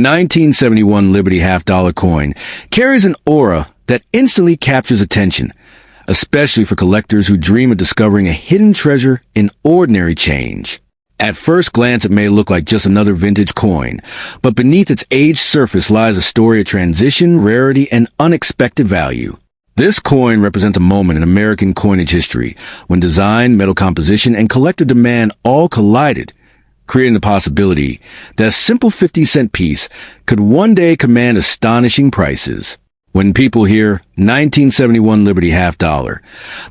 1971 Liberty half-dollar coin carries an aura that instantly captures attention, especially for collectors who dream of discovering a hidden treasure in ordinary change. At first glance, it may look like just another vintage coin, but beneath its aged surface lies a story of transition, rarity, and unexpected value. This coin represents a moment in American coinage history when design, metal composition, and collector demand all collided, creating the possibility that a simple 50-cent piece could one day command astonishing prices. When people hear 1971 Liberty half-dollar,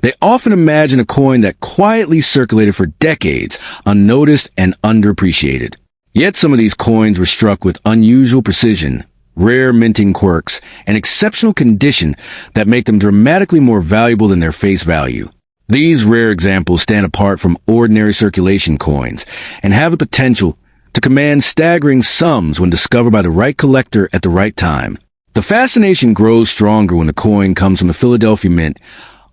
they often imagine a coin that quietly circulated for decades, unnoticed and underappreciated. Yet some of these coins were struck with unusual precision, rare minting quirks, and exceptional condition that make them dramatically more valuable than their face value. These rare examples stand apart from ordinary circulation coins and have the potential to command staggering sums when discovered by the right collector at the right time. The fascination grows stronger when the coin comes from the Philadelphia Mint,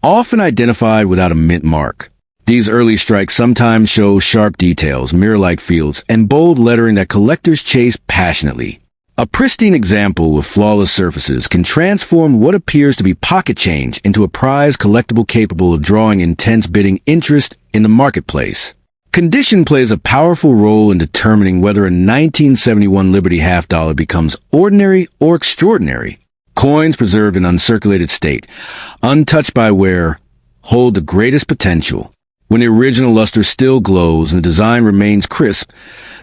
often identified without a mint mark. These early strikes sometimes show sharp details, mirror-like fields, and bold lettering that collectors chase passionately. A pristine example with flawless surfaces can transform what appears to be pocket change into a prize collectible capable of drawing intense bidding interest in the marketplace. Condition plays a powerful role in determining whether a 1971 Liberty half-dollar becomes ordinary or extraordinary. Coins preserved in uncirculated state, untouched by wear, hold the greatest potential. When the original luster still glows and the design remains crisp,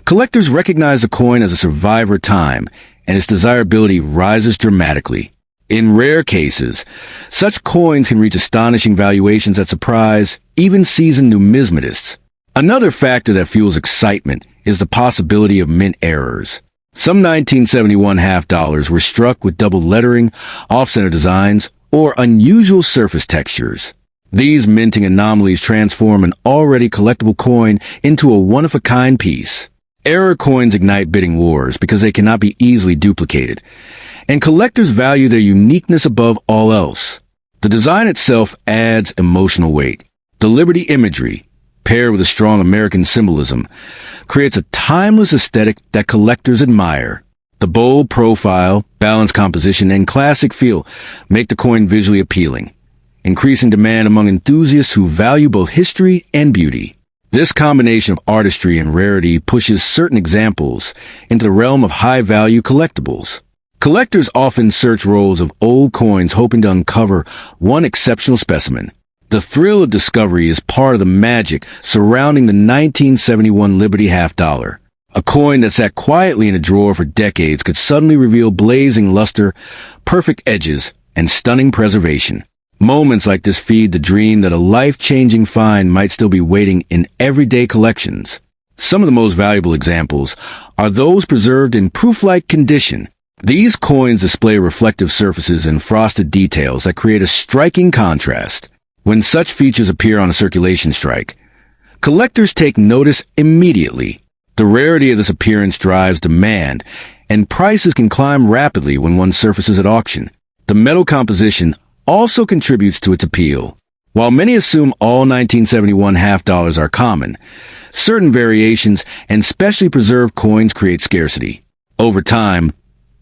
collectors recognize the coin as a survivor of time, and its desirability rises dramatically. In rare cases, such coins can reach astonishing valuations that surprise even seasoned numismatists. Another factor that fuels excitement is the possibility of mint errors. Some 1971 half-dollars were struck with double lettering, off-center designs, or unusual surface textures. These minting anomalies transform an already collectible coin into a one-of-a-kind piece. Error coins ignite bidding wars because they cannot be easily duplicated, and collectors value their uniqueness above all else. The design itself adds emotional weight. The Liberty imagery, paired with a strong American symbolism, creates a timeless aesthetic that collectors admire. The bold profile, balanced composition, and classic feel make the coin visually appealing, increasing demand among enthusiasts who value both history and beauty. This combination of artistry and rarity pushes certain examples into the realm of high-value collectibles. Collectors often search rolls of old coins hoping to uncover one exceptional specimen. The thrill of discovery is part of the magic surrounding the 1971 Liberty half-dollar. A coin that sat quietly in a drawer for decades could suddenly reveal blazing luster, perfect edges, and stunning preservation. Moments like this feed the dream that a life-changing find might still be waiting in everyday collections. Some of the most valuable examples are those preserved in proof-like condition. These coins display reflective surfaces and frosted details that create a striking contrast. When such features appear on a circulation strike, collectors take notice immediately. The rarity of this appearance drives demand, and prices can climb rapidly when one surfaces at auction. The metal composition also contributes to its appeal. While many assume all 1971 half-dollars are common, certain variations and specially preserved coins create scarcity. Over time,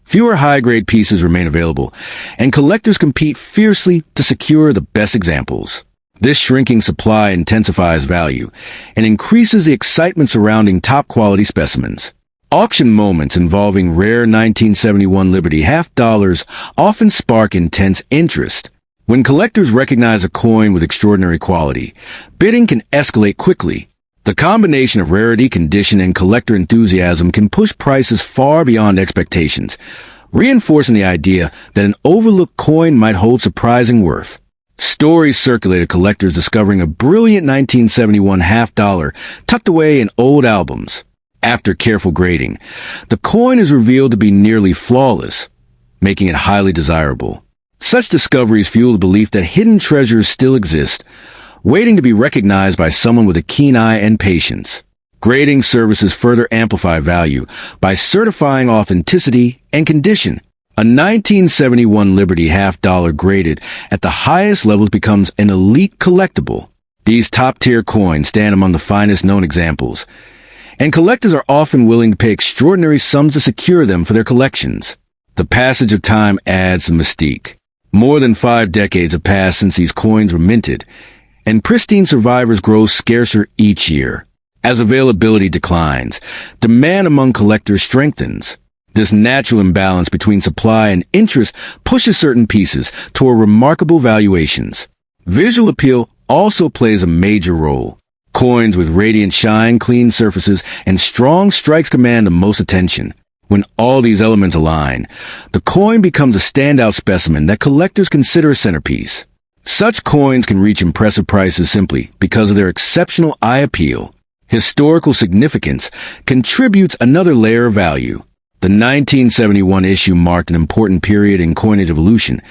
fewer high-grade pieces remain available, and collectors compete fiercely to secure the best examples. This shrinking supply intensifies value and increases the excitement surrounding top-quality specimens. Auction moments involving rare 1971 Liberty half-dollars often spark intense interest. When collectors recognize a coin with extraordinary quality, bidding can escalate quickly. The combination of rarity, condition, and collector enthusiasm can push prices far beyond expectations, reinforcing the idea that an overlooked coin might hold surprising worth. Stories circulate of collectors discovering a brilliant 1971 half-dollar tucked away in old albums. After careful grading, the coin is revealed to be nearly flawless, making it highly desirable. Such discoveries fuel the belief that hidden treasures still exist, waiting to be recognized by someone with a keen eye and patience. Grading services further amplify value by certifying authenticity and condition. A 1971 Liberty half-dollar graded at the highest levels becomes an elite collectible. These top-tier coins stand among the finest known examples, and collectors are often willing to pay extraordinary sums to secure them for their collections. The passage of time adds the mystique. More than 5 decades have passed since these coins were minted, and pristine survivors grow scarcer each year. As availability declines, demand among collectors strengthens. This natural imbalance between supply and interest pushes certain pieces toward remarkable valuations. Visual appeal also plays a major role. Coins with radiant shine, clean surfaces, and strong strikes command the most attention. When all these elements align, the coin becomes a standout specimen that collectors consider a centerpiece. Such coins can reach impressive prices simply because of their exceptional eye appeal. Historical significance contributes another layer of value. The 1971 issue marked an important period in coinage evolution,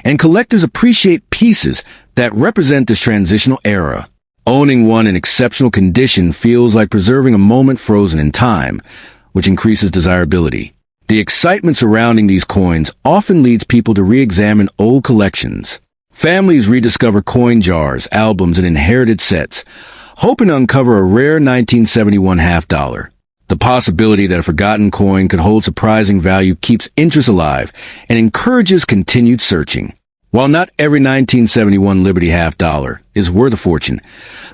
and collectors appreciate pieces that represent this transitional era. Owning one in exceptional condition feels like preserving a moment frozen in time, which increases desirability. The excitement surrounding these coins often leads people to re-examine old collections. Families rediscover coin jars, albums, and inherited sets, hoping to uncover a rare 1971 half-dollar. The possibility that a forgotten coin could hold surprising value keeps interest alive and encourages continued searching. While not every 1971 Liberty half-dollar is worth a fortune,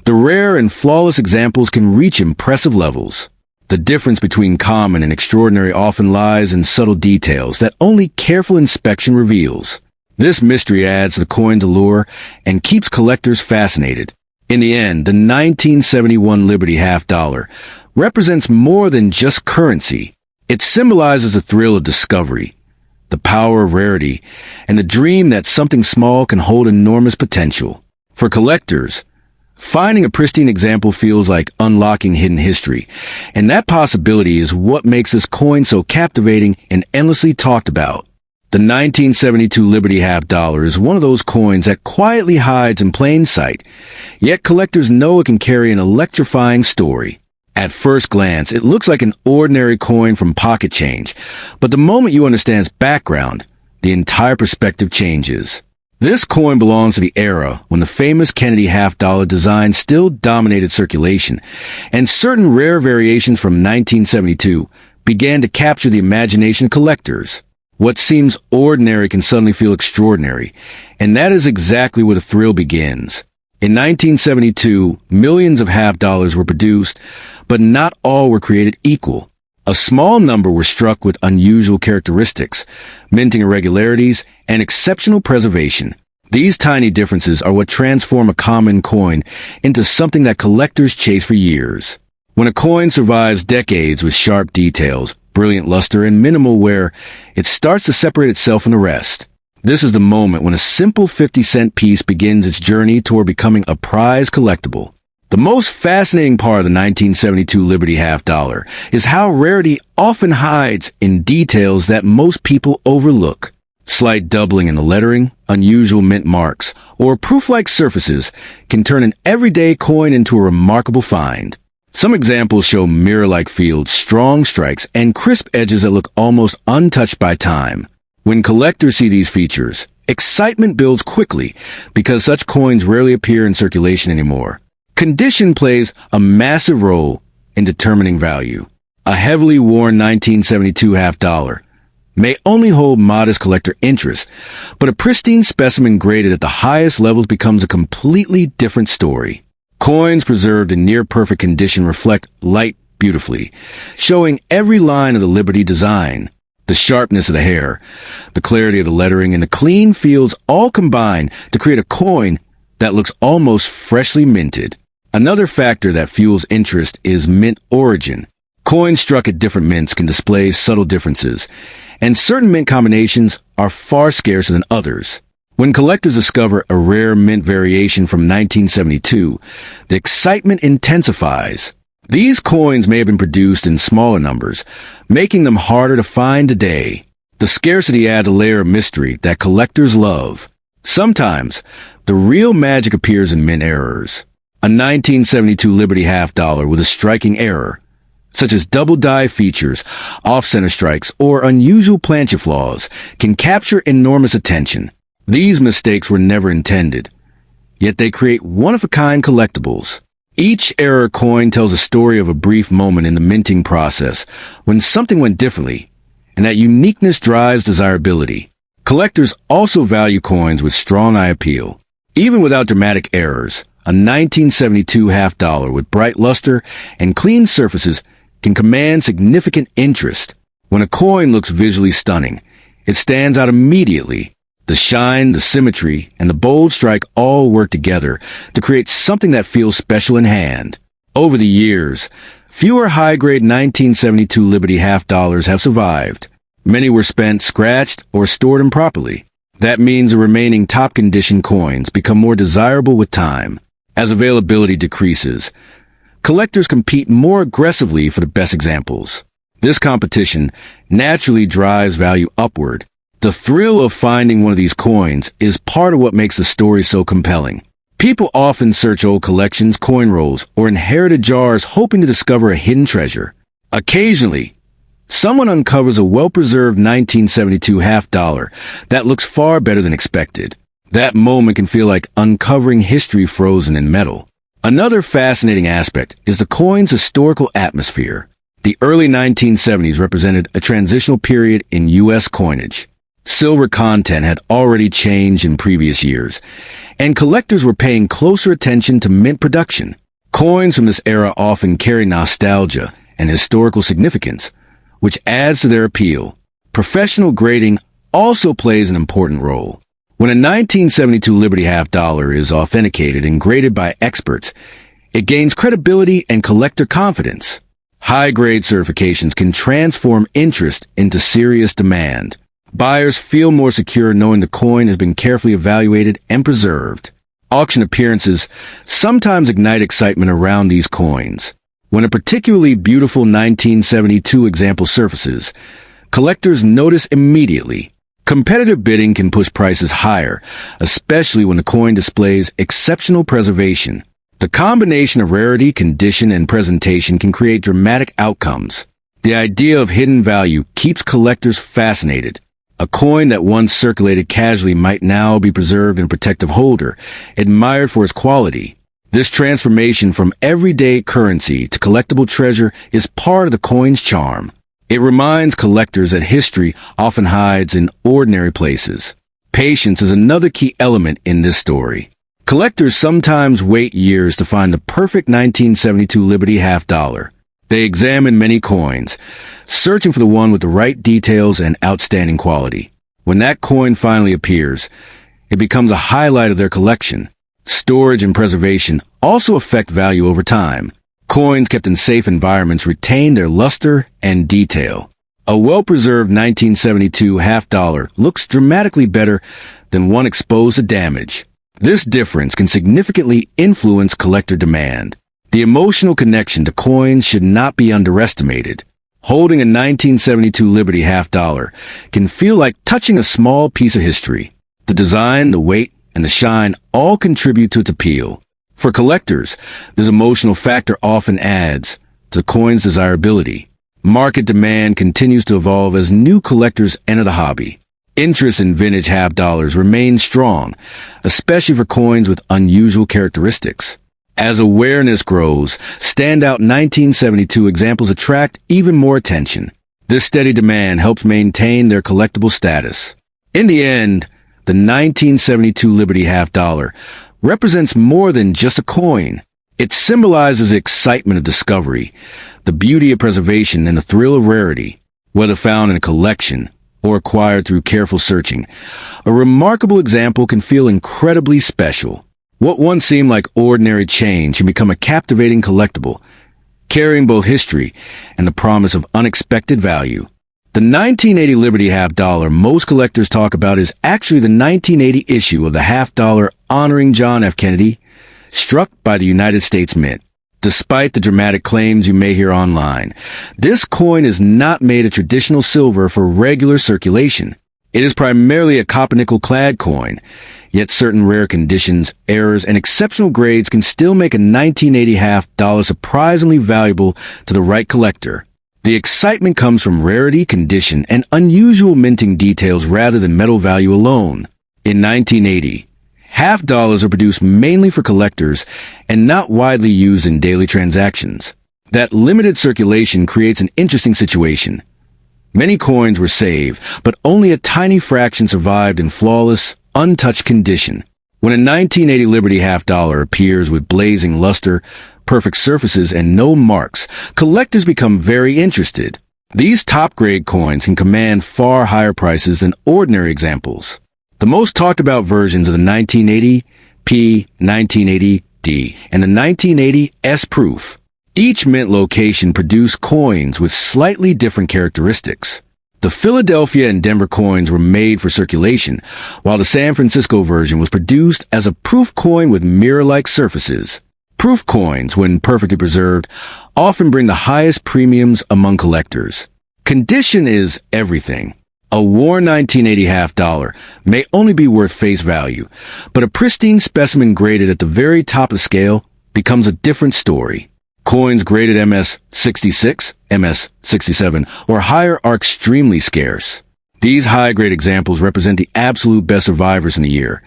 the rare and flawless examples can reach impressive levels. The difference between common and extraordinary often lies in subtle details that only careful inspection reveals. This mystery adds to the coin's allure and keeps collectors fascinated. In the end, the 1971 Liberty half-dollar represents more than just currency. It symbolizes the thrill of discovery, the power of rarity, and the dream that something small can hold enormous potential. For collectors, finding a pristine example feels like unlocking hidden history, and that possibility is what makes this coin so captivating and endlessly talked about. The 1972 Liberty half-dollar is one of those coins that quietly hides in plain sight, yet collectors know it can carry an electrifying story. At first glance, it looks like an ordinary coin from pocket change, but the moment you understand its background, the entire perspective changes. This coin belongs to the era when the famous Kennedy half-dollar design still dominated circulation, and certain rare variations from 1972 began to capture the imagination of collectors. What seems ordinary can suddenly feel extraordinary, and that is exactly where the thrill begins. In 1972, millions of half-dollars were produced, but not all were created equal. A small number were struck with unusual characteristics, minting irregularities, and exceptional preservation. These tiny differences are what transform a common coin into something that collectors chase for years. When a coin survives decades with sharp details, brilliant luster, and minimal wear, it starts to separate itself from the rest. This is the moment when a simple 50-cent piece begins its journey toward becoming a prized collectible. The most fascinating part of the 1972 Liberty half-dollar is how rarity often hides in details that most people overlook. Slight doubling in the lettering, unusual mint marks, or proof-like surfaces can turn an everyday coin into a remarkable find. Some examples show mirror-like fields, strong strikes, and crisp edges that look almost untouched by time. When collectors see these features, excitement builds quickly because such coins rarely appear in circulation anymore. Condition plays a massive role in determining value. A heavily worn 1972 half-dollar may only hold modest collector interest, but a pristine specimen graded at the highest levels becomes a completely different story. Coins preserved in near-perfect condition reflect light beautifully, showing every line of the Liberty design. The sharpness of the hair, the clarity of the lettering, and the clean fields all combine to create a coin that looks almost freshly minted. Another factor that fuels interest is mint origin. Coins struck at different mints can display subtle differences, and certain mint combinations are far scarcer than others. When collectors discover a rare mint variation from 1972, the excitement intensifies. These coins may have been produced in smaller numbers, making them harder to find today. The scarcity adds a layer of mystery that collectors love. Sometimes, the real magic appears in mint errors. A 1972 Liberty half-dollar with a striking error, such as double die features, off-center strikes, or unusual planchet flaws, can capture enormous attention. These mistakes were never intended, yet they create one-of-a-kind collectibles. Each error coin tells a story of a brief moment in the minting process when something went differently, and that uniqueness drives desirability. Collectors also value coins with strong eye appeal. Even without dramatic errors, a 1972 half dollar with bright luster and clean surfaces can command significant interest. When a coin looks visually stunning, it stands out immediately. The shine, the symmetry, and the bold strike all work together to create something that feels special in hand. Over the years, fewer high-grade 1972 Liberty half dollars have survived. Many were spent, scratched, or stored improperly. That means the remaining top-condition coins become more desirable with time. As availability decreases, collectors compete more aggressively for the best examples. This competition naturally drives value upward. The thrill of finding one of these coins is part of what makes the story so compelling. People often search old collections, coin rolls, or inherited jars hoping to discover a hidden treasure. Occasionally, someone uncovers a well-preserved 1972 half dollar that looks far better than expected. That moment can feel like uncovering history frozen in metal. Another fascinating aspect is the coin's historical atmosphere. The early 1970s represented a transitional period in U.S. coinage. Silver content had already changed in previous years, and collectors were paying closer attention to mint production. Coins from this era often carry nostalgia and historical significance, which adds to their appeal. Professional grading also plays an important role. When a 1972 Liberty half dollar is authenticated and graded by experts, it gains credibility and collector confidence. High-grade certifications can transform interest into serious demand. Buyers feel more secure knowing the coin has been carefully evaluated and preserved. Auction appearances sometimes ignite excitement around these coins. When a particularly beautiful 1972 example surfaces, collectors notice immediately. Competitive bidding can push prices higher, especially when the coin displays exceptional preservation. The combination of rarity, condition, and presentation can create dramatic outcomes. The idea of hidden value keeps collectors fascinated. A coin that once circulated casually might now be preserved in a protective holder, admired for its quality. This transformation from everyday currency to collectible treasure is part of the coin's charm. It reminds collectors that history often hides in ordinary places. Patience is another key element in this story. Collectors sometimes wait years to find the perfect 1972 Liberty half dollar. They examine many coins, searching for the one with the right details and outstanding quality. When that coin finally appears, it becomes a highlight of their collection. Storage and preservation also affect value over time. Coins kept in safe environments retain their luster and detail. A well-preserved 1972 half dollar looks dramatically better than one exposed to damage. This difference can significantly influence collector demand. The emotional connection to coins should not be underestimated. Holding a 1972 Liberty half dollar can feel like touching a small piece of history. The design, the weight, and the shine all contribute to its appeal. For collectors, this emotional factor often adds to the coin's desirability. Market demand continues to evolve as new collectors enter the hobby. Interest in vintage half dollars remains strong, especially for coins with unusual characteristics. As awareness grows, standout 1972 examples attract even more attention. This steady demand helps maintain their collectible status. In the end, the 1972 Liberty half dollar represents more than just a coin. It symbolizes the excitement of discovery, the beauty of preservation, and the thrill of rarity. Whether found in a collection or acquired through careful searching, a remarkable example can feel incredibly special. What once seemed like ordinary change can become a captivating collectible, carrying both history and the promise of unexpected value. The 1980 Liberty half dollar most collectors talk about is actually the 1980 issue of the half dollar honoring John F. Kennedy, struck by the United States Mint. Despite the dramatic claims you may hear online, this coin is not made of traditional silver for regular circulation. It is primarily a copper-nickel-clad coin, yet certain rare conditions, errors, and exceptional grades can still make a 1980 half dollar surprisingly valuable to the right collector. The excitement comes from rarity, condition, and unusual minting details rather than metal value alone. In 1980, Half dollars are produced mainly for collectors and not widely used in daily transactions. That limited circulation creates an interesting situation. Many coins were saved, but only a tiny fraction survived in flawless, untouched condition. When a 1980 Liberty half dollar appears with blazing luster, perfect surfaces, and no marks, collectors become very interested. These top-grade coins can command far higher prices than ordinary examples. The most talked about versions of the 1980 P, 1980 D, and the 1980 S proof. Each mint location produced coins with slightly different characteristics. The Philadelphia and Denver coins were made for circulation, while the San Francisco version was produced as a proof coin with mirror-like surfaces. Proof coins, when perfectly preserved, often bring the highest premiums among collectors. Condition is everything. A worn 1980 half dollar may only be worth face value, but a pristine specimen graded at the very top of the scale becomes a different story. Coins graded MS-66, MS-67, or higher are extremely scarce. These high-grade examples represent the absolute best survivors in the year,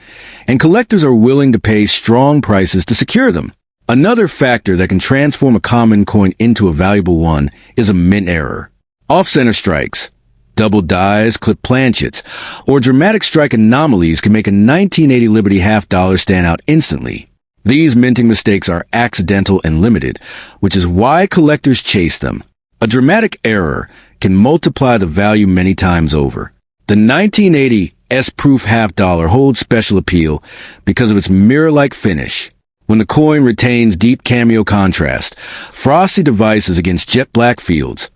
and collectors are willing to pay strong prices to secure them. Another factor that can transform a common coin into a valuable one is a mint error. Off-center strikes, double dies, clipped planchets, or dramatic strike anomalies can make a 1980 Liberty half dollar stand out instantly. These minting mistakes are accidental and limited, which is why collectors chase them. A dramatic error can multiply the value many times over. The 1980 S-proof half dollar holds special appeal because of its mirror-like finish. When the coin retains deep cameo contrast, frosty devices against jet black fields,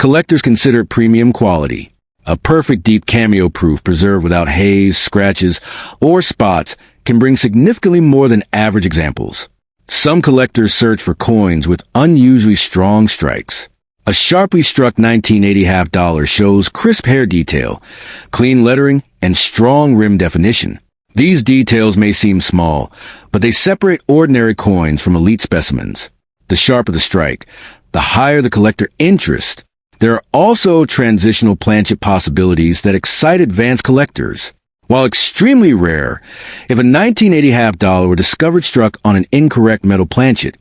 collectors consider it premium quality. A perfect deep cameo proof preserved without haze, scratches, or spots can bring significantly more than average examples. Some collectors search for coins with unusually strong strikes. A sharply struck 1980 half dollar shows crisp hair detail, clean lettering, and strong rim definition. These details may seem small, but they separate ordinary coins from elite specimens. The sharper the strike, the higher the collector interest. There are also transitional planchet possibilities that excite advanced collectors. While extremely rare, if a 1980 half dollar were discovered struck on an incorrect metal planchet,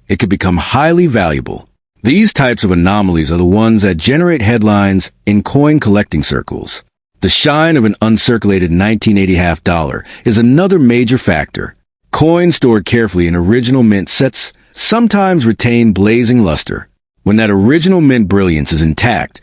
it could become highly valuable. These types of anomalies are the ones that generate headlines in coin collecting circles. The shine of an uncirculated 1980 half dollar is another major factor. Coins stored carefully in original mint sets sometimes retain blazing luster. When that original mint brilliance is intact,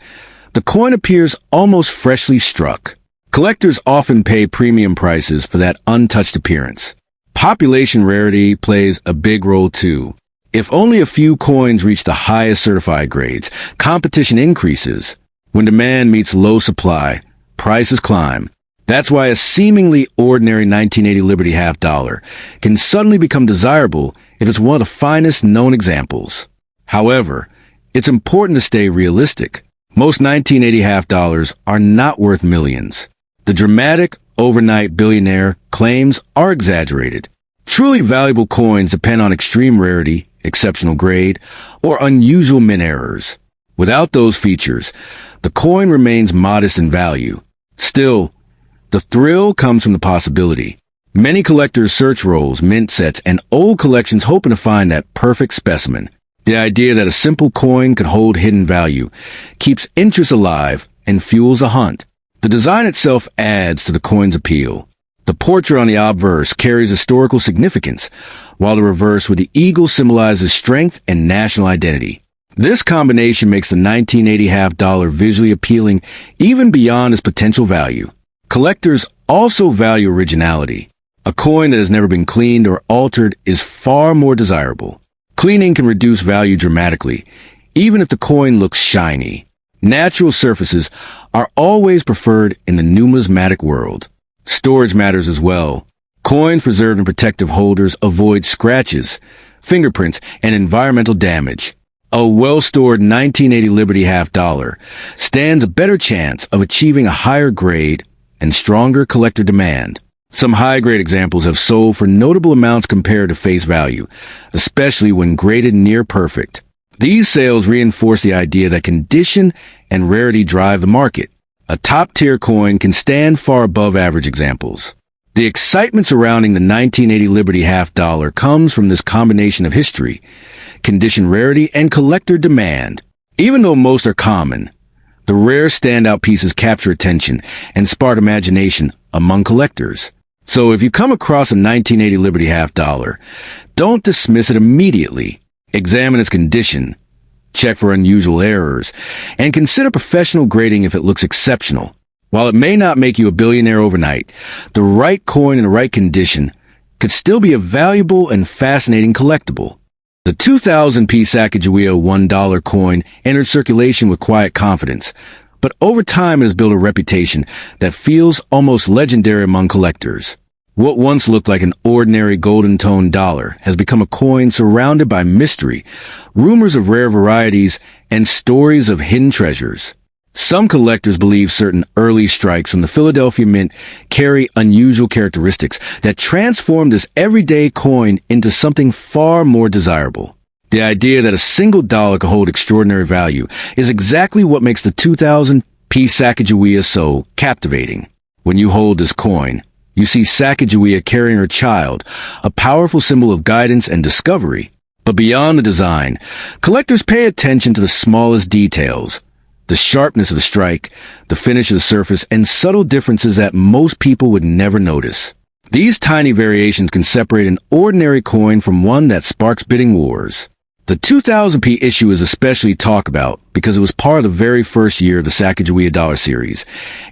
the coin appears almost freshly struck. Collectors often pay premium prices for that untouched appearance. Population rarity plays a big role too. If only a few coins reach the highest certified grades, competition increases. When demand meets low supply, prices climb. That's why a seemingly ordinary 1980 Liberty half dollar can suddenly become desirable if it's one of the finest known examples. However, it's important to stay realistic. Most 1980 half dollars are not worth millions. The dramatic, overnight billionaire claims are exaggerated. Truly valuable coins depend on extreme rarity, exceptional grade, or unusual mint errors. Without those features, the coin remains modest in value. Still, the thrill comes from the possibility. Many collectors search rolls, mint sets, and old collections hoping to find that perfect specimen. The idea that a simple coin could hold hidden value keeps interest alive and fuels a hunt. The design itself adds to the coin's appeal. The portrait on the obverse carries historical significance, while the reverse with the eagle symbolizes strength and national identity. This combination makes the 1980 half dollar visually appealing even beyond its potential value. Collectors also value originality. A coin that has never been cleaned or altered is far more desirable. Cleaning can reduce value dramatically, even if the coin looks shiny. Natural surfaces are always preferred in the numismatic world. Storage matters as well. Coins preserved in protective holders avoid scratches, fingerprints, and environmental damage. A well-stored 1980 Liberty half dollar stands a better chance of achieving a higher grade and stronger collector demand. Some high-grade examples have sold for notable amounts compared to face value, especially when graded near perfect. These sales reinforce the idea that condition and rarity drive the market. A top-tier coin can stand far above average examples. The excitement surrounding the 1980 Liberty half dollar comes from this combination of history, condition rarity, and collector demand. Even though most are common, the rare standout pieces capture attention and spark imagination among collectors. So if you come across a 1980 Liberty half dollar, don't dismiss it immediately. Examine its condition, check for unusual errors, and consider professional grading if it looks exceptional. While it may not make you a billionaire overnight, the right coin in the right condition could still be a valuable and fascinating collectible. The 2000p Sacagawea $1 coin entered circulation with quiet confidence, but over time it has built a reputation that feels almost legendary among collectors. What once looked like an ordinary golden-toned dollar has become a coin surrounded by mystery, rumors of rare varieties, and stories of hidden treasures. Some collectors believe certain early strikes from the Philadelphia Mint carry unusual characteristics that transform this everyday coin into something far more desirable. The idea that a single dollar could hold extraordinary value is exactly what makes the 2000p Sacagawea so captivating. When you hold this coin, you see Sacagawea carrying her child, a powerful symbol of guidance and discovery. But beyond the design, collectors pay attention to the smallest details. The sharpness of the strike, the finish of the surface, and subtle differences that most people would never notice. These tiny variations can separate an ordinary coin from one that sparks bidding wars. The 2000p issue is especially talked about because it was part of the very first year of the Sacagawea Dollar series,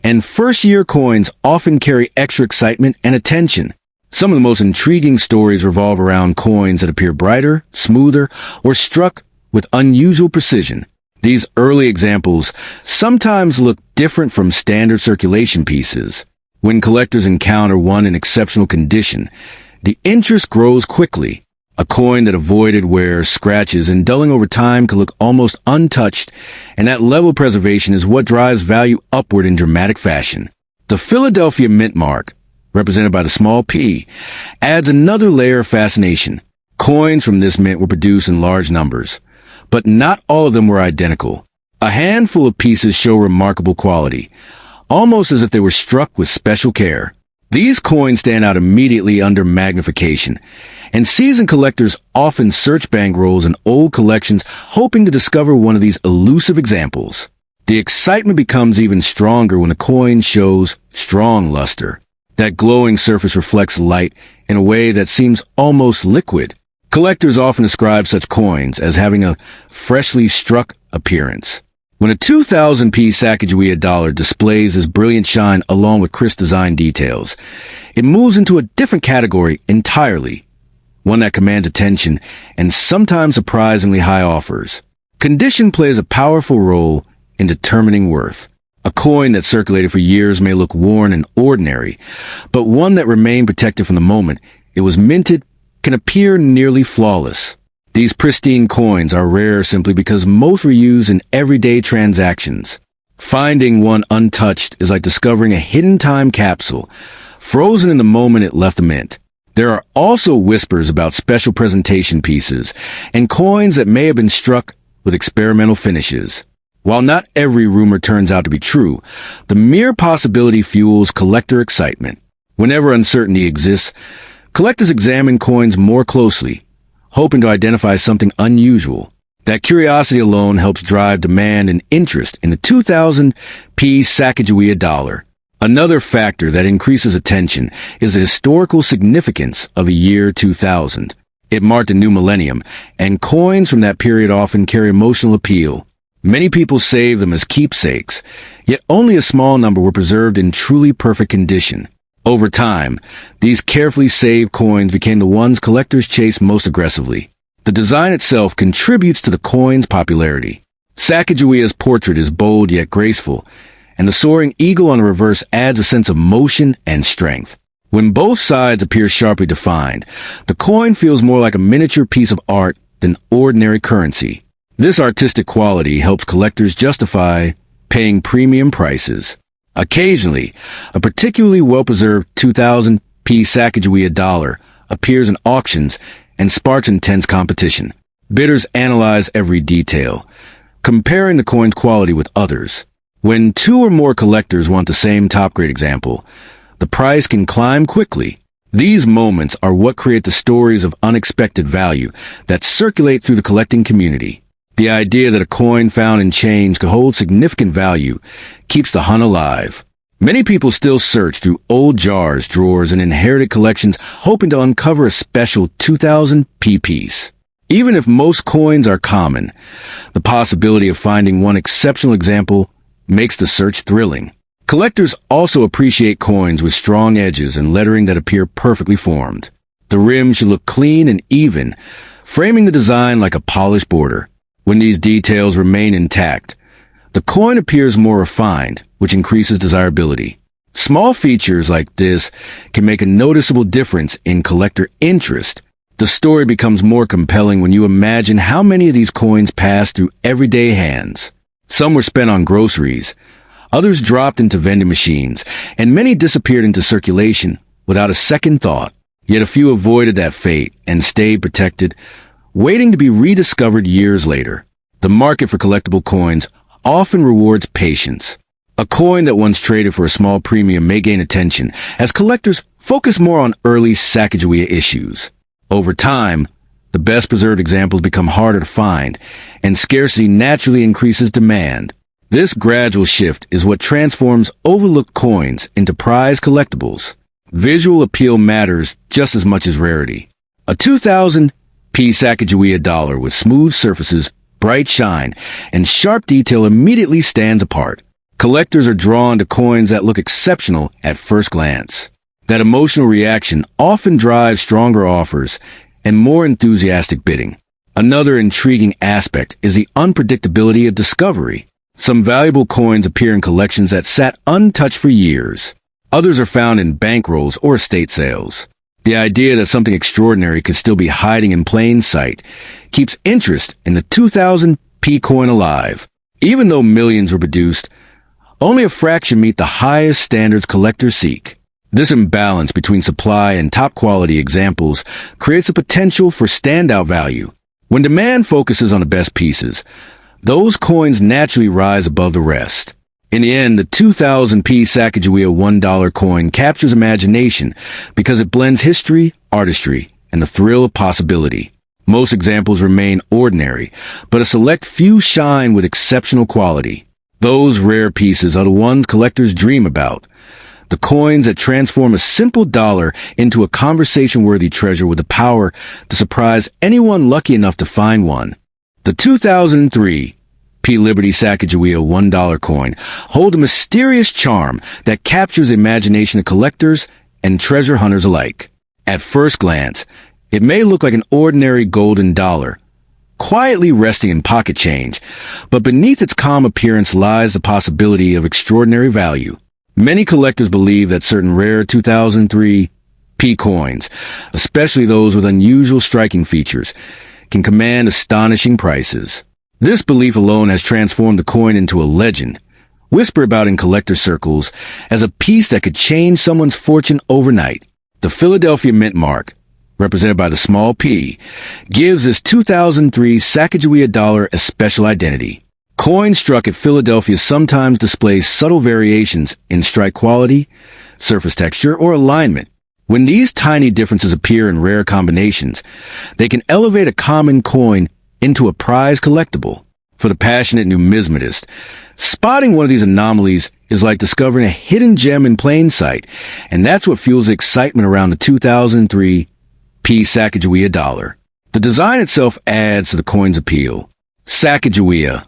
and first-year coins often carry extra excitement and attention. Some of the most intriguing stories revolve around coins that appear brighter, smoother, or struck with unusual precision. These early examples sometimes look different from standard circulation pieces. When collectors encounter one in exceptional condition, the interest grows quickly. A coin that avoided wear, scratches, and dulling over time can look almost untouched, and that level of preservation is what drives value upward in dramatic fashion. The Philadelphia Mint mark, represented by the small p, adds another layer of fascination. Coins from this mint were produced in large numbers, but not all of them were identical. A handful of pieces show remarkable quality, almost as if they were struck with special care. These coins stand out immediately under magnification, and seasoned collectors often search bankrolls and old collections hoping to discover one of these elusive examples. The excitement becomes even stronger when a coin shows strong luster. That glowing surface reflects light in a way that seems almost liquid. Collectors often describe such coins as having a freshly struck appearance. When a 2000p Sacagawea dollar displays this brilliant shine along with crisp design details, it moves into a different category entirely, one that commands attention and sometimes surprisingly high offers. Condition plays a powerful role in determining worth. A coin that circulated for years may look worn and ordinary, but one that remained protected from the moment it was minted can appear nearly flawless. These pristine coins are rare simply because most were used in everyday transactions. Finding one untouched is like discovering a hidden time capsule, frozen in the moment it left the mint. There are also whispers about special presentation pieces and coins that may have been struck with experimental finishes. While not every rumor turns out to be true, the mere possibility fuels collector excitement. Whenever uncertainty exists, collectors examine coins more closely, hoping to identify something unusual. That curiosity alone helps drive demand and interest in the 2000p Sacagawea dollar. Another factor that increases attention is the historical significance of the year 2000. It marked a new millennium, and coins from that period often carry emotional appeal. Many people save them as keepsakes, yet only a small number were preserved in truly perfect condition. Over time, these carefully saved coins became the ones collectors chased most aggressively. The design itself contributes to the coin's popularity. Sacagawea's portrait is bold yet graceful, and the soaring eagle on the reverse adds a sense of motion and strength. When both sides appear sharply defined, the coin feels more like a miniature piece of art than ordinary currency. This artistic quality helps collectors justify paying premium prices. Occasionally, a particularly well-preserved 2000p Sacagawea dollar appears in auctions and sparks intense competition. Bidders analyze every detail, comparing the coin's quality with others. When two or more collectors want the same top-grade example, the price can climb quickly. These moments are what create the stories of unexpected value that circulate through the collecting community. The idea that a coin found in change could hold significant value keeps the hunt alive. Many people still search through old jars, drawers, and inherited collections hoping to uncover a special 2000p piece. Even if most coins are common, the possibility of finding one exceptional example makes the search thrilling. Collectors also appreciate coins with strong edges and lettering that appear perfectly formed. The rim should look clean and even, framing the design like a polished border. When these details remain intact, the coin appears more refined, which increases desirability. Small features like this can make a noticeable difference in collector interest. The story becomes more compelling when you imagine how many of these coins pass through everyday hands. Some were spent on groceries, others dropped into vending machines, and many disappeared into circulation without a second thought. Yet a few avoided that fate and stayed protected, waiting to be rediscovered years later. The market for collectible coins often rewards patience. A coin that once traded for a small premium may gain attention as collectors focus more on early Sacagawea issues. Over time, the best preserved examples become harder to find, and scarcity naturally increases demand. This gradual shift is what transforms overlooked coins into prized collectibles. Visual appeal matters just as much as rarity. A 2000p Sacagawea dollar with smooth surfaces, bright shine, and sharp detail immediately stands apart. Collectors are drawn to coins that look exceptional at first glance. That emotional reaction often drives stronger offers and more enthusiastic bidding. Another intriguing aspect is the unpredictability of discovery. Some valuable coins appear in collections that sat untouched for years. Others are found in bankrolls or estate sales. The idea that something extraordinary could still be hiding in plain sight keeps interest in the 2000p coin alive. Even though millions were produced, only a fraction meet the highest standards collectors seek. This imbalance between supply and top-quality examples creates a potential for standout value. When demand focuses on the best pieces, those coins naturally rise above the rest. In the end, the 2000p Sacagawea $1 coin captures imagination because it blends history, artistry, and the thrill of possibility. Most examples remain ordinary, but a select few shine with exceptional quality. Those rare pieces are the ones collectors dream about. The coins that transform a simple dollar into a conversation-worthy treasure with the power to surprise anyone lucky enough to find one. The 2003 P. Liberty Sacagawea $1 coin hold a mysterious charm that captures the imagination of collectors and treasure hunters alike. At first glance, it may look like an ordinary golden dollar, quietly resting in pocket change, but beneath its calm appearance lies the possibility of extraordinary value. Many collectors believe that certain rare 2003 P coins, especially those with unusual striking features, can command astonishing prices. This belief alone has transformed the coin into a legend, whispered about in collector circles as a piece that could change someone's fortune overnight. The Philadelphia Mint mark, represented by the small p, gives this 2003 Sacagawea dollar a special identity. Coins struck at Philadelphia sometimes display subtle variations in strike quality, surface texture, or alignment. When these tiny differences appear in rare combinations, they can elevate a common coin into a prized collectible. For the passionate numismatist, spotting one of these anomalies is like discovering a hidden gem in plain sight, and that's what fuels the excitement around the 2003 P. Sacagawea dollar. The design itself adds to the coin's appeal. Sacagawea,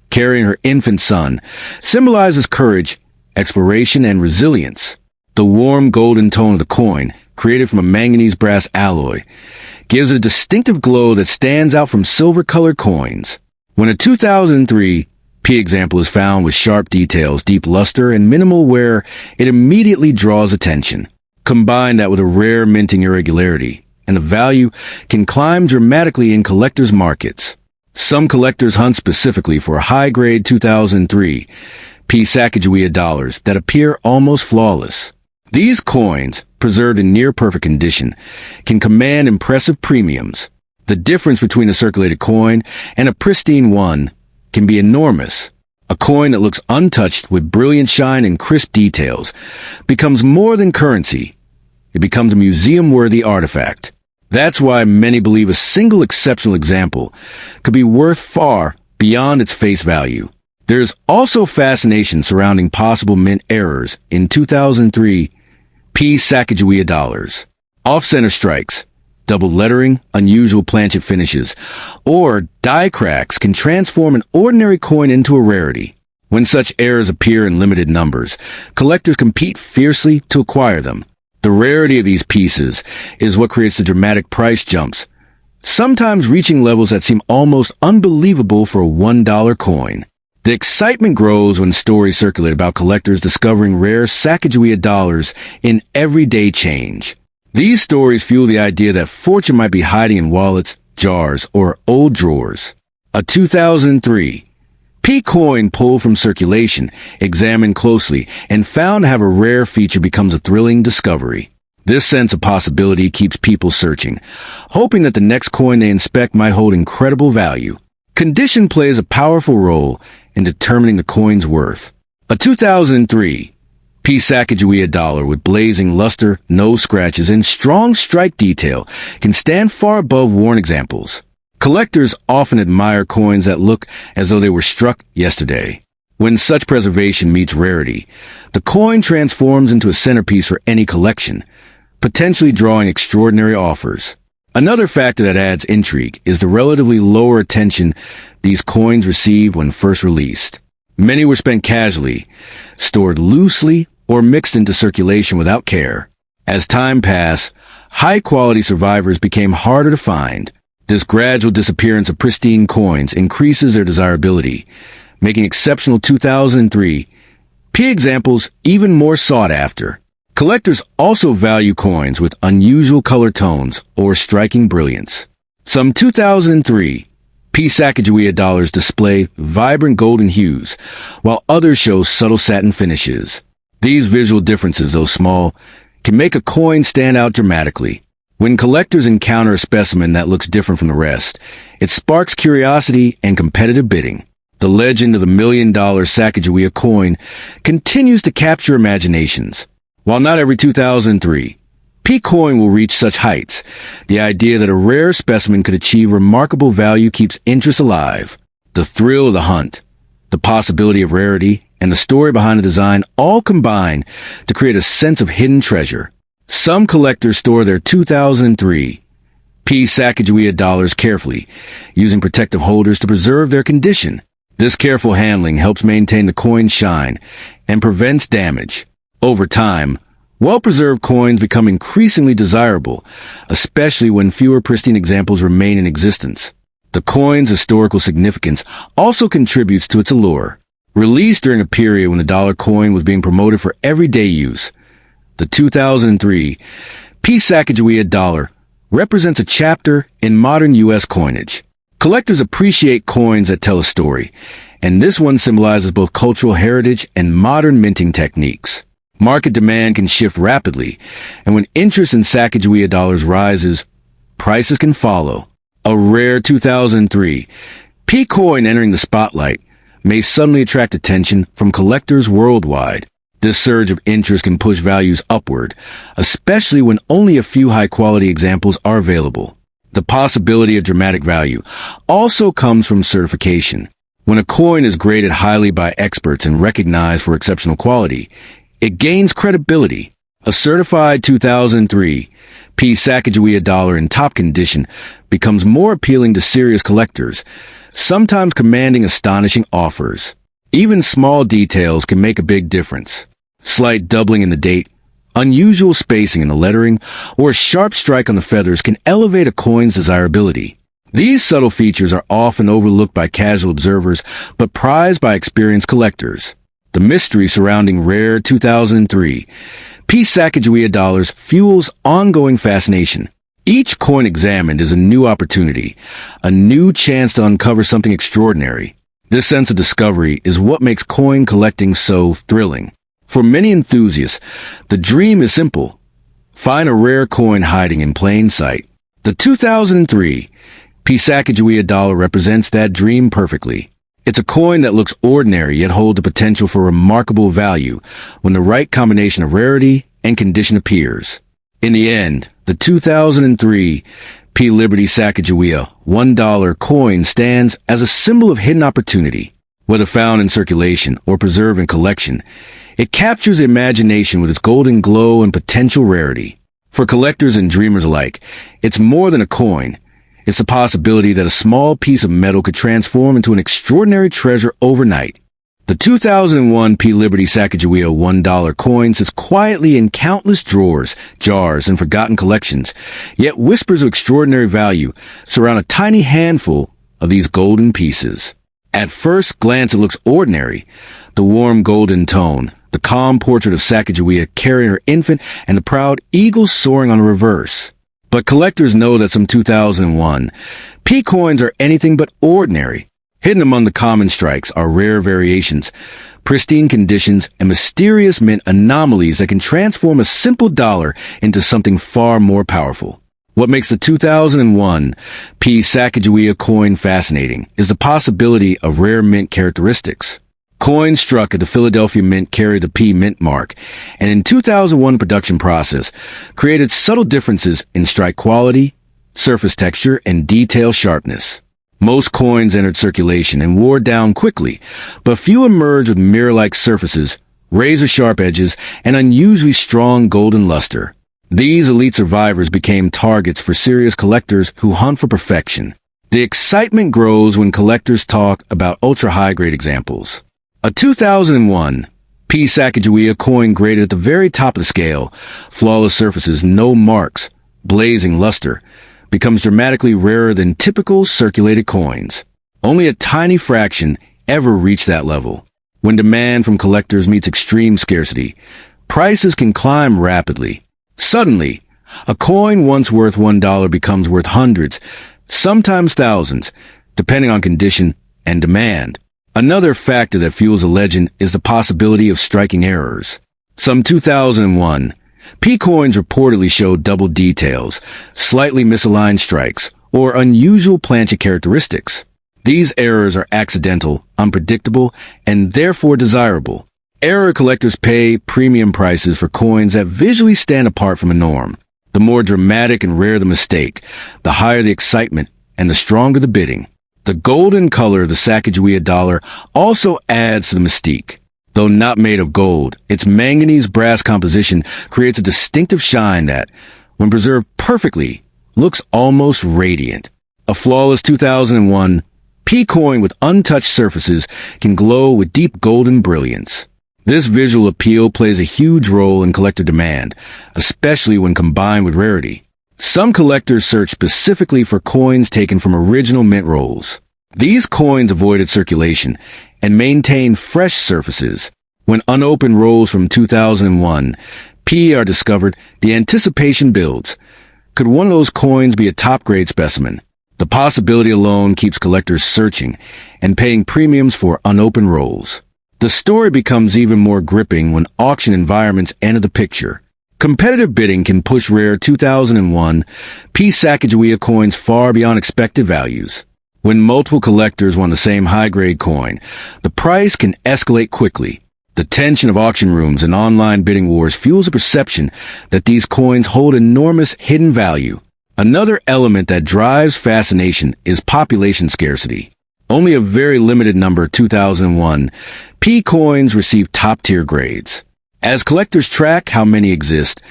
carrying her infant son, symbolizes courage, exploration, and resilience. The warm golden tone of the coin, created from a manganese-brass alloy, gives it a distinctive glow that stands out from silver-colored coins. When a 2003 P example is found with sharp details, deep luster, and minimal wear, it immediately draws attention. Combine that with a rare minting irregularity, and the value can climb dramatically in collectors' markets. Some collectors hunt specifically for high-grade 2003 P. Sacagawea dollars that appear almost flawless. These coins, preserved in near-perfect condition, can command impressive premiums. The difference between a circulated coin and a pristine one can be enormous. A coin that looks untouched with brilliant shine and crisp details becomes more than currency. It becomes a museum-worthy artifact. That's why many believe a single exceptional example could be worth far beyond its face value. There's also fascination surrounding possible mint errors in 2003 Sacagawea dollars. Off-center strikes, double lettering, unusual planchet finishes, or die cracks can transform an ordinary coin into a rarity. When such errors appear in limited numbers, collectors compete fiercely to acquire them. The rarity of these pieces is what creates the dramatic price jumps, sometimes reaching levels that seem almost unbelievable for a $1 coin. The excitement grows when stories circulate about collectors discovering rare Sacagawea dollars in everyday change. These stories fuel the idea that fortune might be hiding in wallets, jars, or old drawers. A 2003 coin pulled from circulation, examined closely, and found to have a rare feature becomes a thrilling discovery. This sense of possibility keeps people searching, hoping that the next coin they inspect might hold incredible value. Condition plays a powerful role in determining the coin's worth. A 2003 Sacagawea dollar with blazing luster, no scratches, and strong strike detail can stand far above worn examples. Collectors often admire coins that look as though they were struck yesterday. When such preservation meets rarity, the coin transforms into a centerpiece for any collection, potentially drawing extraordinary offers. Another factor that adds intrigue is the relatively lower attention these coins received when first released. Many were spent casually, stored loosely, or mixed into circulation without care. As time passed, high-quality survivors became harder to find. This gradual disappearance of pristine coins increases their desirability, making exceptional 2003 examples even more sought after. Collectors also value coins with unusual color tones or striking brilliance. Some 2003 Sacagawea dollars display vibrant golden hues, while others show subtle satin finishes. These visual differences, though small, can make a coin stand out dramatically. When collectors encounter a specimen that looks different from the rest, it sparks curiosity and competitive bidding. The legend of the $1 million Sacagawea coin continues to capture imaginations. While not every 2003 coin will reach such heights, the idea that a rare specimen could achieve remarkable value keeps interest alive. The thrill of the hunt, the possibility of rarity, and the story behind the design all combine to create a sense of hidden treasure. Some collectors store their 2003 Sacagawea dollars carefully, using protective holders to preserve their condition. This careful handling helps maintain the coin's shine and prevents damage. Over time, well-preserved coins become increasingly desirable, especially when fewer pristine examples remain in existence. The coin's historical significance also contributes to its allure. Released during a period when the dollar coin was being promoted for everyday use, the 2003 Sacagawea dollar represents a chapter in modern U.S. coinage. Collectors appreciate coins that tell a story, and this one symbolizes both cultural heritage and modern minting techniques. Market demand can shift rapidly, and when interest in Sacagawea dollars rises, prices can follow. A rare 2003 coin entering the spotlight may suddenly attract attention from collectors worldwide. This surge of interest can push values upward, especially when only a few high-quality examples are available. The possibility of dramatic value also comes from certification. When a coin is graded highly by experts and recognized for exceptional quality, it gains credibility. A certified 2003 Sacagawea dollar in top condition becomes more appealing to serious collectors, sometimes commanding astonishing offers. Even small details can make a big difference. Slight doubling in the date, unusual spacing in the lettering, or a sharp strike on the feathers can elevate a coin's desirability. These subtle features are often overlooked by casual observers, but prized by experienced collectors. The mystery surrounding rare 2003 Sacagawea dollars fuels ongoing fascination. Each coin examined is a new opportunity, a new chance to uncover something extraordinary. This sense of discovery is what makes coin collecting so thrilling. For many enthusiasts, the dream is simple. Find a rare coin hiding in plain sight. The 2003 Sacagawea dollar represents that dream perfectly. It's a coin that looks ordinary yet holds the potential for remarkable value when the right combination of rarity and condition appears. In the end, the 2003 P. Liberty Sacagawea $1 coin stands as a symbol of hidden opportunity. Whether found in circulation or preserved in collection, it captures the imagination with its golden glow and potential rarity. For collectors and dreamers alike, it's more than a coin. It's the possibility that a small piece of metal could transform into an extraordinary treasure overnight. The 2001 P. Liberty Sacagawea $1 coin sits quietly in countless drawers, jars, and forgotten collections, yet whispers of extraordinary value surround a tiny handful of these golden pieces. At first glance, it looks ordinary. The warm golden tone, the calm portrait of Sacagawea carrying her infant, and the proud eagle soaring on the reverse. But collectors know that some 2001 P coins are anything but ordinary. Hidden among the common strikes are rare variations, pristine conditions, and mysterious mint anomalies that can transform a simple dollar into something far more powerful. What makes the 2001 P Sacagawea coin fascinating is the possibility of rare mint characteristics. Coins struck at the Philadelphia Mint carry the P mint mark, and in 2001 production process created subtle differences in strike quality, surface texture, and detail sharpness. Most coins entered circulation and wore down quickly, but few emerged with mirror-like surfaces, razor-sharp edges, and unusually strong golden luster. These elite survivors became targets for serious collectors who hunt for perfection. The excitement grows when collectors talk about ultra-high-grade examples. A 2001 P. Sacagawea coin graded at the very top of the scale, flawless surfaces, no marks, blazing luster, becomes dramatically rarer than typical circulated coins. Only a tiny fraction ever reach that level. When demand from collectors meets extreme scarcity, prices can climb rapidly. Suddenly, a coin once worth $1 becomes worth hundreds, sometimes thousands, depending on condition and demand. Another factor that fuels a legend is the possibility of striking errors. Some 2001 P coins reportedly show double details, slightly misaligned strikes, or unusual planchet characteristics. These errors are accidental, unpredictable, and therefore desirable. Error collectors pay premium prices for coins that visually stand apart from the norm. The more dramatic and rare the mistake, the higher the excitement and the stronger the bidding. The golden color of the Sacagawea dollar also adds to the mystique. Though not made of gold, its manganese-brass composition creates a distinctive shine that, when preserved perfectly, looks almost radiant. A flawless 2001 P coin with untouched surfaces can glow with deep golden brilliance. This visual appeal plays a huge role in collector demand, especially when combined with rarity. Some collectors search specifically for coins taken from original mint rolls. These coins avoided circulation and maintained fresh surfaces. When unopened rolls from 2001 P are discovered, the anticipation builds. Could one of those coins be a top-grade specimen? The possibility alone keeps collectors searching and paying premiums for unopened rolls. The story becomes even more gripping when auction environments enter the picture. Competitive bidding can push rare 2001 P Sacagawea coins far beyond expected values. When multiple collectors want the same high-grade coin, the price can escalate quickly. The tension of auction rooms and online bidding wars fuels the perception that these coins hold enormous hidden value. Another element that drives fascination is population scarcity. Only a very limited number of 2001 P coins receive top-tier grades. As collectors track how many exist,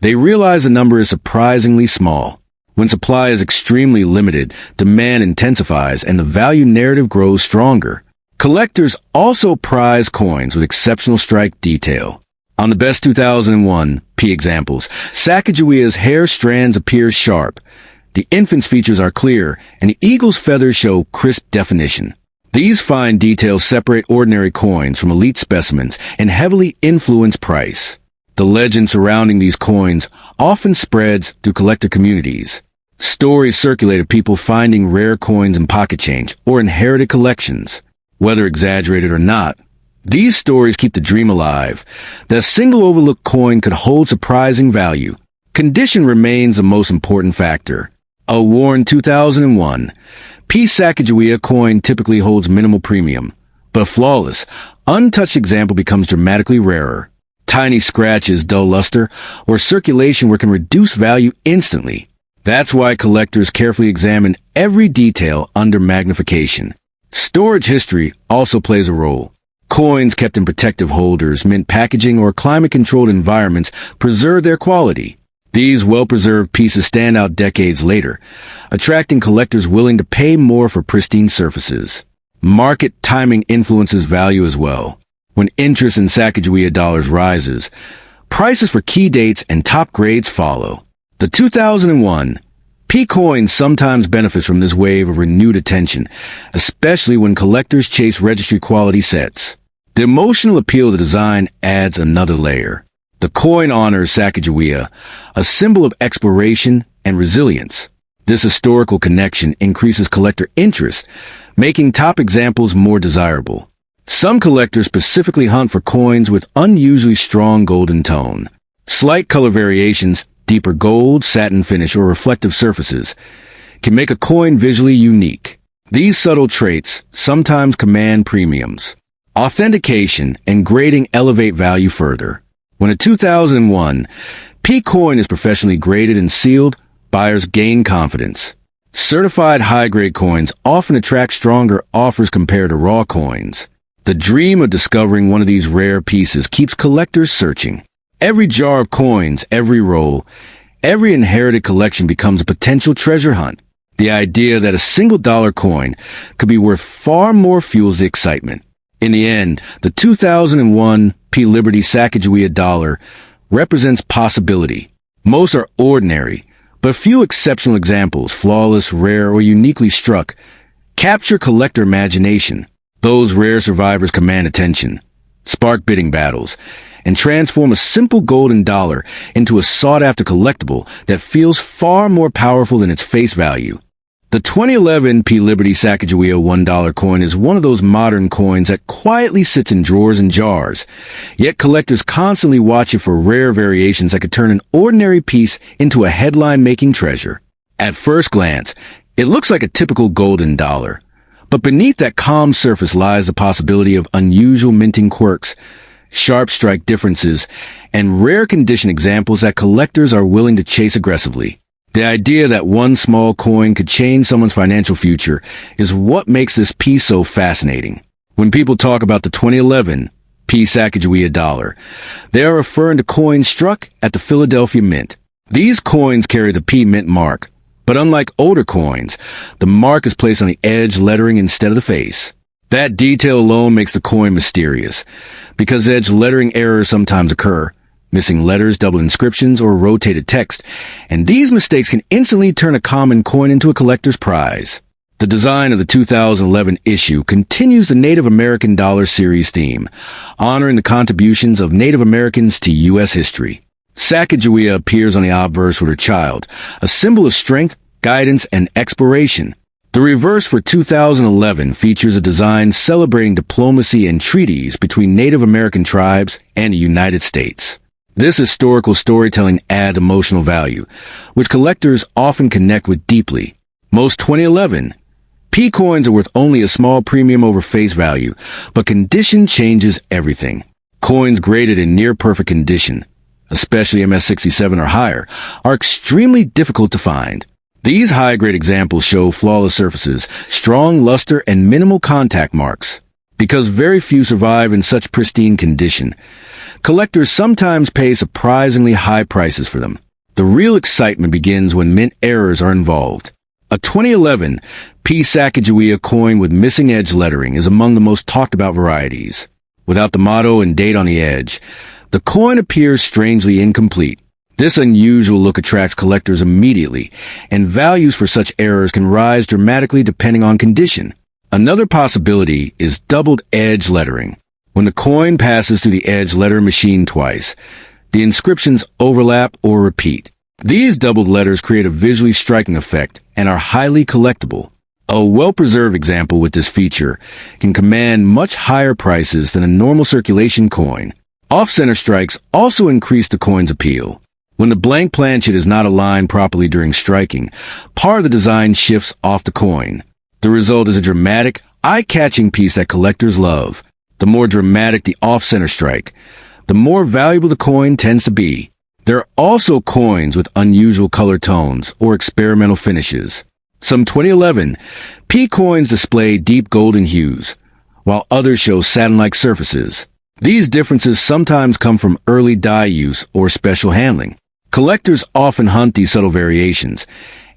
they realize the number is surprisingly small. When supply is extremely limited, demand intensifies and the value narrative grows stronger. Collectors also prize coins with exceptional strike detail. On the best 2001 P examples, Sacagawea's hair strands appear sharp. The infant's features are clear, and the eagle's feathers show crisp definition. These fine details separate ordinary coins from elite specimens and heavily influence price. The legend surrounding these coins often spreads through collector communities. Stories circulate of people finding rare coins in pocket change or inherited collections. Whether exaggerated or not, these stories keep the dream alive that a single overlooked coin could hold surprising value. Condition remains the most important factor. A worn 2001 P. Sacagawea coin typically holds minimal premium, but a flawless, untouched example becomes dramatically rarer. Tiny scratches, dull luster, or circulation work can reduce value instantly. That's why collectors carefully examine every detail under magnification. Storage history also plays a role. Coins kept in protective holders, mint packaging, or climate-controlled environments preserve their quality. These well-preserved pieces stand out decades later, attracting collectors willing to pay more for pristine surfaces. Market timing influences value as well. When interest in Sacagawea dollars rises, prices for key dates and top grades follow. The 2001 P coin sometimes benefits from this wave of renewed attention, especially when collectors chase registry quality sets. The emotional appeal of the design adds another layer. The coin honors Sacagawea, a symbol of exploration and resilience. This historical connection increases collector interest, making top examples more desirable. Some collectors specifically hunt for coins with unusually strong golden tone. Slight color variations, deeper gold, satin finish, or reflective surfaces can make a coin visually unique. These subtle traits sometimes command premiums. Authentication and grading elevate value further. When a 2001 P coin is professionally graded and sealed, buyers gain confidence. Certified high-grade coins often attract stronger offers compared to raw coins. The dream of discovering one of these rare pieces keeps collectors searching. Every jar of coins, every roll, every inherited collection becomes a potential treasure hunt. The idea that a single dollar coin could be worth far more fuels the excitement. In the end, the 2001 P. Liberty Sacagawea Dollar represents possibility. Most are ordinary, but few exceptional examples, flawless, rare, or uniquely struck, capture collector imagination. Those rare survivors command attention, spark bidding battles, and transform a simple golden dollar into a sought-after collectible that feels far more powerful than its face value. The 2011 P. Liberty Sacagawea $1 coin is one of those modern coins that quietly sits in drawers and jars, yet collectors constantly watch it for rare variations that could turn an ordinary piece into a headline-making treasure. At first glance, it looks like a typical golden dollar, but beneath that calm surface lies the possibility of unusual minting quirks, sharp strike differences, and rare condition examples that collectors are willing to chase aggressively. The idea that one small coin could change someone's financial future is what makes this piece so fascinating. When people talk about the 2011 P. Sacagawea Dollar, they are referring to coins struck at the Philadelphia Mint. These coins carry the P Mint mark, but unlike older coins, the mark is placed on the edge lettering instead of the face. That detail alone makes the coin mysterious, because edge lettering errors sometimes occur, missing letters, double inscriptions, or rotated text, and these mistakes can instantly turn a common coin into a collector's prize. The design of the 2011 issue continues the Native American Dollar Series theme, honoring the contributions of Native Americans to U.S. history. Sacagawea appears on the obverse with her child, a symbol of strength, guidance, and exploration. The reverse for 2011 features a design celebrating diplomacy and treaties between Native American tribes and the United States. This historical storytelling adds emotional value, which collectors often connect with deeply. Most 2011 P coins are worth only a small premium over face value, but condition changes everything. Coins graded in near-perfect condition, especially MS67 or higher, are extremely difficult to find. These high-grade examples show flawless surfaces, strong luster, and minimal contact marks. Because very few survive in such pristine condition, collectors sometimes pay surprisingly high prices for them. The real excitement begins when mint errors are involved. A 2011 P. Sacagawea coin with missing edge lettering is among the most talked about varieties. Without the motto and date on the edge, the coin appears strangely incomplete. This unusual look attracts collectors immediately, and values for such errors can rise dramatically depending on condition. Another possibility is doubled edge lettering. When the coin passes through the edge letter machine twice, the inscriptions overlap or repeat. These doubled letters create a visually striking effect and are highly collectible. A well-preserved example with this feature can command much higher prices than a normal circulation coin. Off-center strikes also increase the coin's appeal. When the blank planchet is not aligned properly during striking, part of the design shifts off the coin. The result is a dramatic, eye-catching piece that collectors love. The more dramatic the off-center strike, the more valuable the coin tends to be. There are also coins with unusual color tones or experimental finishes. Some 2011 P coins display deep golden hues, while others show satin-like surfaces. These differences sometimes come from early dye use or special handling. Collectors often hunt these subtle variations,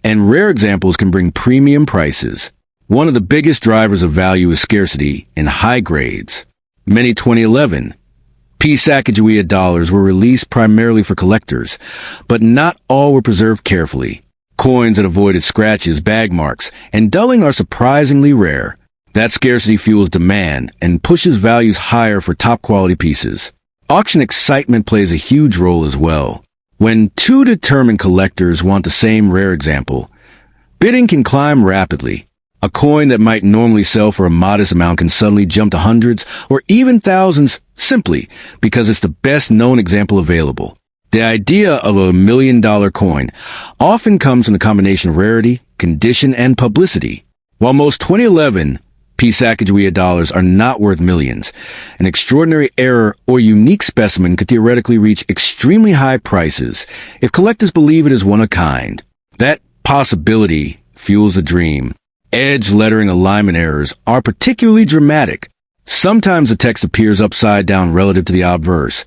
and rare examples can bring premium prices. One of the biggest drivers of value is scarcity in high grades. Many 2011 P Sacagawea dollars were released primarily for collectors, but not all were preserved carefully. Coins that avoided scratches, bag marks, and dulling are surprisingly rare. That scarcity fuels demand and pushes values higher for top-quality pieces. Auction excitement plays a huge role as well. When two determined collectors want the same rare example, bidding can climb rapidly. A coin that might normally sell for a modest amount can suddenly jump to hundreds or even thousands simply because it's the best-known example available. The idea of a $1 million coin often comes from a combination of rarity, condition, and publicity. While most 2011 P Sacagawea dollars are not worth millions, an extraordinary error or unique specimen could theoretically reach extremely high prices if collectors believe it is one of a kind. That possibility fuels the dream. Edge lettering alignment errors are particularly dramatic. Sometimes the text appears upside down relative to the obverse,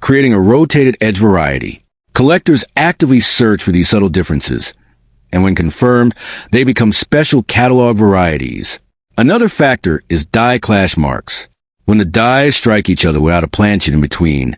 creating a rotated edge variety. Collectors actively search for these subtle differences, and when confirmed, they become special catalog varieties. Another factor is die clash marks. When the dies strike each other without a planchet in between,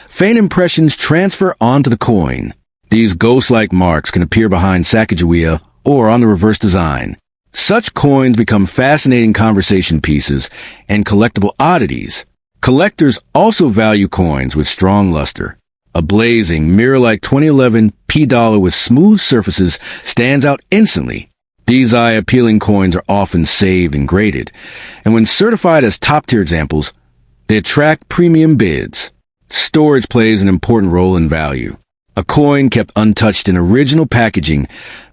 faint impressions transfer onto the coin. These ghost-like marks can appear behind Sacagawea or on the reverse design. Such coins become fascinating conversation pieces and collectible oddities. Collectors also value coins with strong luster. A blazing, mirror-like 2011 P dollar with smooth surfaces stands out instantly. These eye-appealing coins are often saved and graded, and when certified as top-tier examples, they attract premium bids. Storage plays an important role in value. A coin kept untouched in original packaging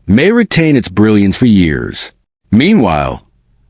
may retain its brilliance for years. Meanwhile,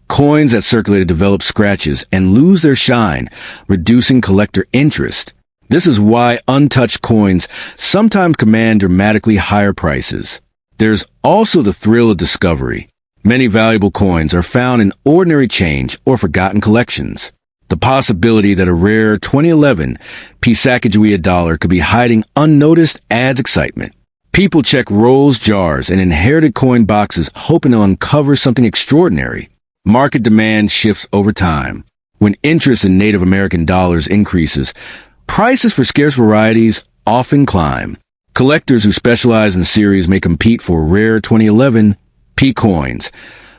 coins that circulated develop scratches and lose their shine, reducing collector interest. This is why untouched coins sometimes command dramatically higher prices. There's also the thrill of discovery. Many valuable coins are found in ordinary change or forgotten collections. The possibility that a rare 2011 P Sacagawea dollar could be hiding unnoticed adds excitement. People check rolls, jars, and inherited coin boxes hoping to uncover something extraordinary. Market demand shifts over time. When interest in Native American dollars increases, prices for scarce varieties often climb. Collectors who specialize in series may compete for rare 2011 P coins,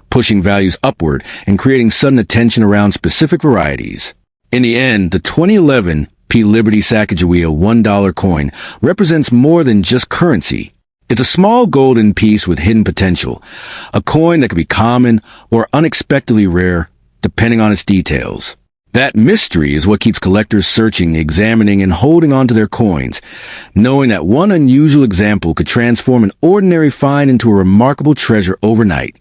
pushing values upward and creating sudden attention around specific varieties. In the end, the 2011 P Liberty Sacagawea $1 coin represents more than just currency. It's a small golden piece with hidden potential, a coin that can be common or unexpectedly rare, depending on its details. That mystery is what keeps collectors searching, examining, and holding on to their coins, knowing that one unusual example could transform an ordinary find into a remarkable treasure overnight.